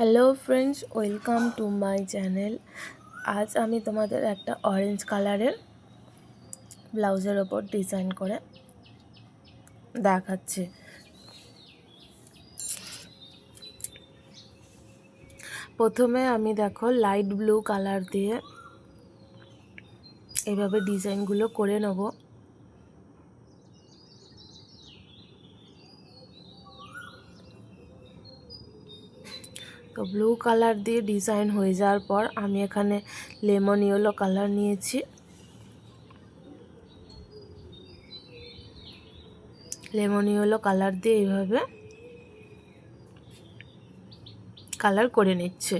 Hello friends, welcome to my channel. আজ আমি তোমাদের একটা অরেঞ্জ কালারের ব্লাউজের ওপর ডিজাইন করে দেখাচ্ছি। প্রথমে আমি দেখো লাইট ব্লু কালার দিয়ে এইভাবে ডিজাইনগুলো করে নেব। তো ব্লু কালার দিয়ে ডিজাইন হয়ে যাওয়ার পর আমি এখানে লেমন ইয়েলো কালার নিয়েছি। লেমন ইয়েলো কালার দিয়ে এইভাবে কালার করে নিচ্ছে।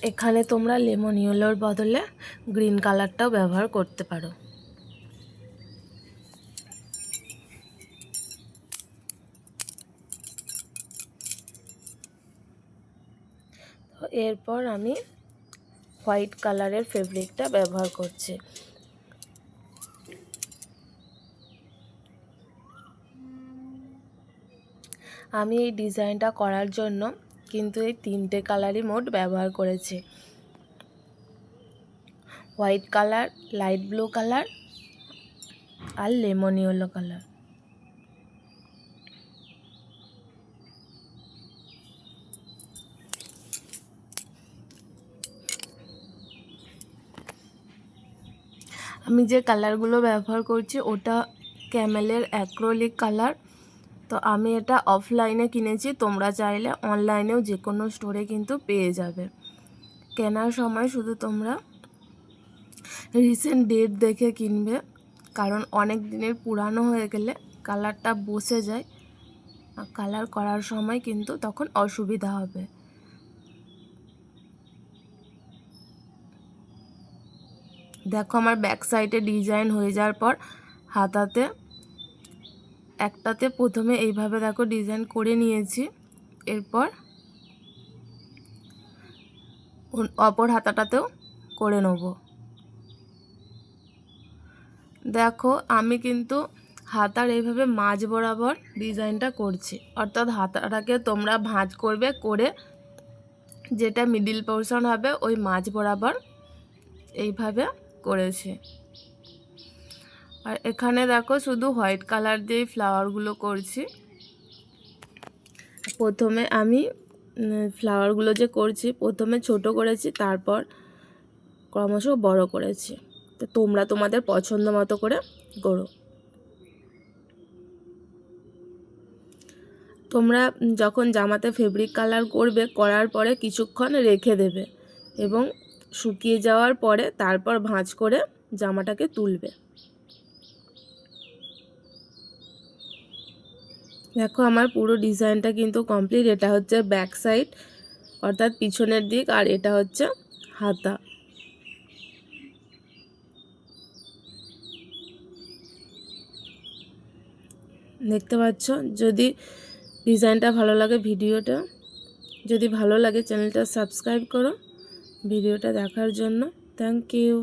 এখানে তোমরা লেমন ইয়েলোর বদলে গ্রিন কালারটাও ব্যবহার করতে পারো। এরপর আমি হোয়াইট কালারের ফেব্রিকটা ব্যবহার করছি। আমি এই ডিজাইনটা করার জন্য কিন্তু এই তিনটে কালারই মোট ব্যবহার করেছি: white colour, light blue colour আর লেমন ইয়েলো কালার। আমি যে কালারগুলো ব্যবহার করছি ওটা ক্যামেলের অ্যাক্রিলিক কালার। তো আমি এটা অফলাইনে কিনেছি, তোমরা চাইলে অনলাইনেও যে কোনো স্টোরে কিন্তু পেয়ে যাবে। কেনার সময় শুধু তোমরা রিসেন্ট ডেট দেখে কিনবে, কারণ অনেক দিনের পুরানো হয়ে গেলে কালারটা বসে যায়, কালার করার সময় কিন্তু তখন অসুবিধা হবে। দেখো আমার ব্যাক সাইডে ডিজাইন হয়ে যাওয়ার পর হাতাতে একটাতে প্রথমে এইভাবে দেখো ডিজাইন করে নিয়েছি। এরপর অপর হাতাটাতেও করে নেব। দেখো আমি কিন্তু হাতার এইভাবে মাঝ বরাবর ডিজাইনটা করছি, অর্থাৎ হাতাটাকে তোমরা ভাঁজ করবে, করে যেটা মিডিল পোর্শন হবে ওই মাঝ বরাবর এইভাবে করেছি। আর এখানে দেখো শুধু হোয়াইট কালার দিয়ে ফ্লাওয়ারগুলো করছি। প্রথমে আমি ফ্লাওয়ারগুলো যে করছি প্রথমে ছোট করেছি, তারপর ক্রমশ বড় করেছি। তো তোমরা তোমাদের পছন্দ মতো করে করো। তোমরা যখন জামাতে ফেব্রিক কালার করবে, করার পরে কিছুক্ষণ রেখে দেবে এবং শুকিয়ে যাওয়ার পরে তারপর ভাঁজ করে জামাটাকে তুলবে। দেখো আমার পুরো ডিজাইনটা কিন্তু কমপ্লিট। এটা হচ্ছে ব্যাক সাইড অর্থাৎ পিছনের দিক, আর এটা হচ্ছে হাতা। দেখতে পাচ্ছ? যদি ডিজাইনটা ভালো লাগে, ভিডিওটা যদি ভালো লাগে চ্যানেলটা সাবস্ক্রাইব করো। ভিডিওটা দেখার জন্য থ্যাংক ইউ।